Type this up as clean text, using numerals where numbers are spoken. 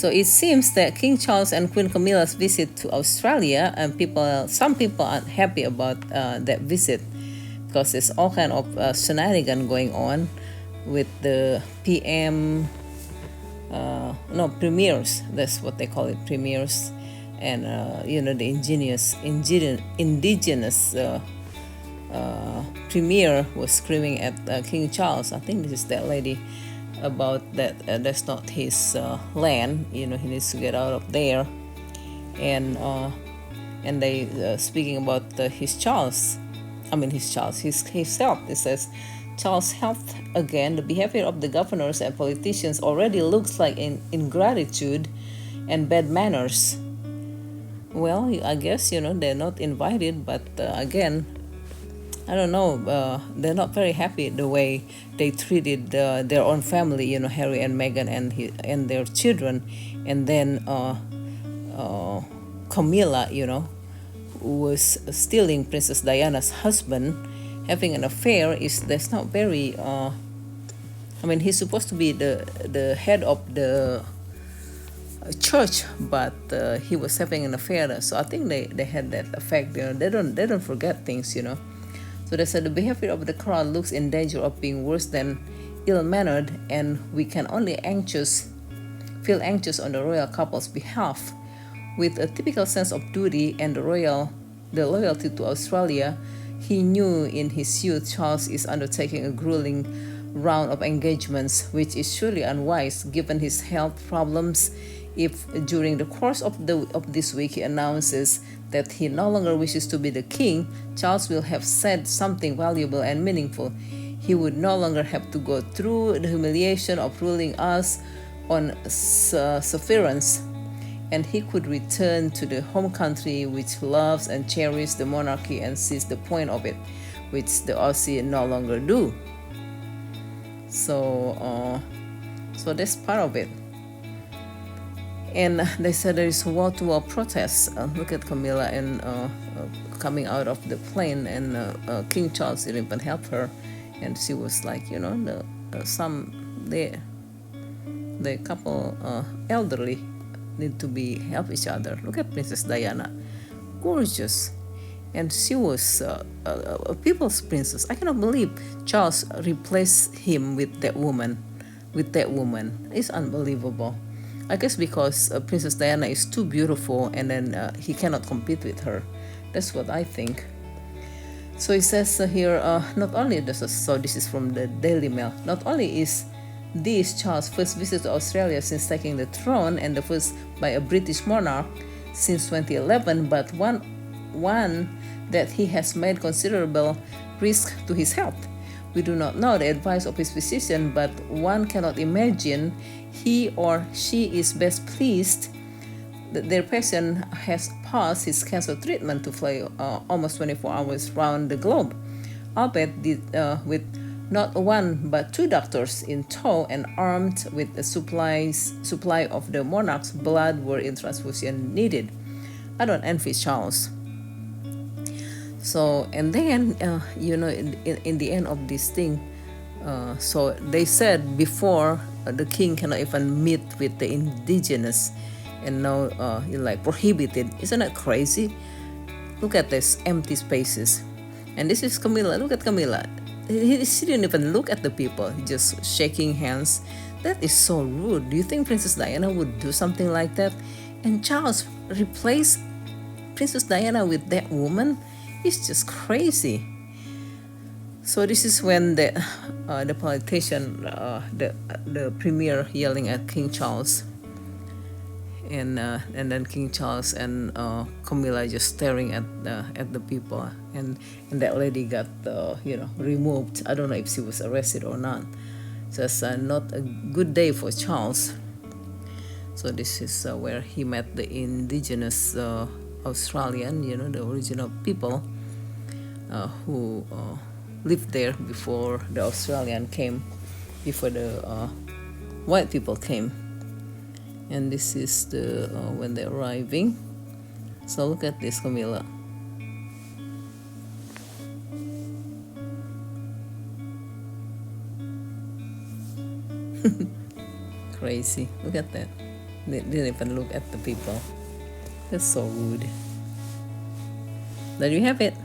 So it seems that King Charles and Queen Camilla's visit to Australia, and some people aren't happy about that visit because there's all kind of shenanigan going on with the PM, no, premiers. That's what they call it, premiers, and the indigenous premier was screaming at King Charles. I think this is that lady about that that's not his land. He needs to get out of there, and they speaking about his health. It says Charles' health again. The behavior of the governors and politicians already looks like ingratitude and bad manners. Well, I guess they're not invited, but again, I don't know. They're not very happy the way they treated their own family. Harry and Meghan and their children, and then Camilla. Who was stealing Princess Diana's husband, having an affair. That's not very. He's supposed to be the head of the church, but he was having an affair. So I think they had that effect. They don't forget things. So they said the behavior of the crowd looks in danger of being worse than ill-mannered, and we can only feel anxious on the royal couple's behalf. With a typical sense of duty and the loyalty to Australia, he knew in his youth Charles is undertaking a grueling round of engagements, which is surely unwise given his health problems. If during the course of this week he announces that he no longer wishes to be the king, Charles will have said something valuable and meaningful. He would no longer have to go through the humiliation of ruling us on sufferance, and he could return to the home country which loves and cherishes the monarchy and sees the point of it, which the Aussie no longer do. So that's part of it. And they said there is wall-to-wall protests. Look at Camilla and coming out of the plane, and King Charles didn't even help her, and she was like, the couple elderly need to help each other. Look at Princess Diana, gorgeous, and she was a people's princess. I cannot believe Charles replaced him with that woman. It's unbelievable. I guess because Princess Diana is too beautiful, and then he cannot compete with her. That's what I think. So it says here, not only this is from the Daily Mail. Not only is this Charles' first visit to Australia since taking the throne, and the first by a British monarch since 2011, but one that he has made considerable risk to his health. We do not know the advice of his physician, but one cannot imagine he or she is best pleased that their patient has passed his cancer treatment to fly almost 24 hours round the globe, albeit with not one but two doctors in tow and armed with a supply of the monarch's blood were in transfusion needed. I don't envy Charles. So, and then, in the end of this thing, so they said before the king cannot even meet with the indigenous, and now prohibited. Isn't that crazy? Look at this empty spaces. And this is Camilla. Look at Camilla. She didn't even look at the people, just shaking hands. That is so rude. Do you think Princess Diana would do something like that? And Charles replaced Princess Diana with that woman? It's just crazy. So this is when the politician, the premier, yelling at King Charles, and then King Charles and Camilla just staring at the people, and that lady got removed. I don't know if she was arrested or not. Just not a good day for Charles. So this is where he met the indigenous Australian, the original people who lived there before the Australian came, before the white people came. And this is the when they're arriving. So look at this, Camilla. Crazy. Look at that. They didn't even look at the people. That's so rude. There you have it.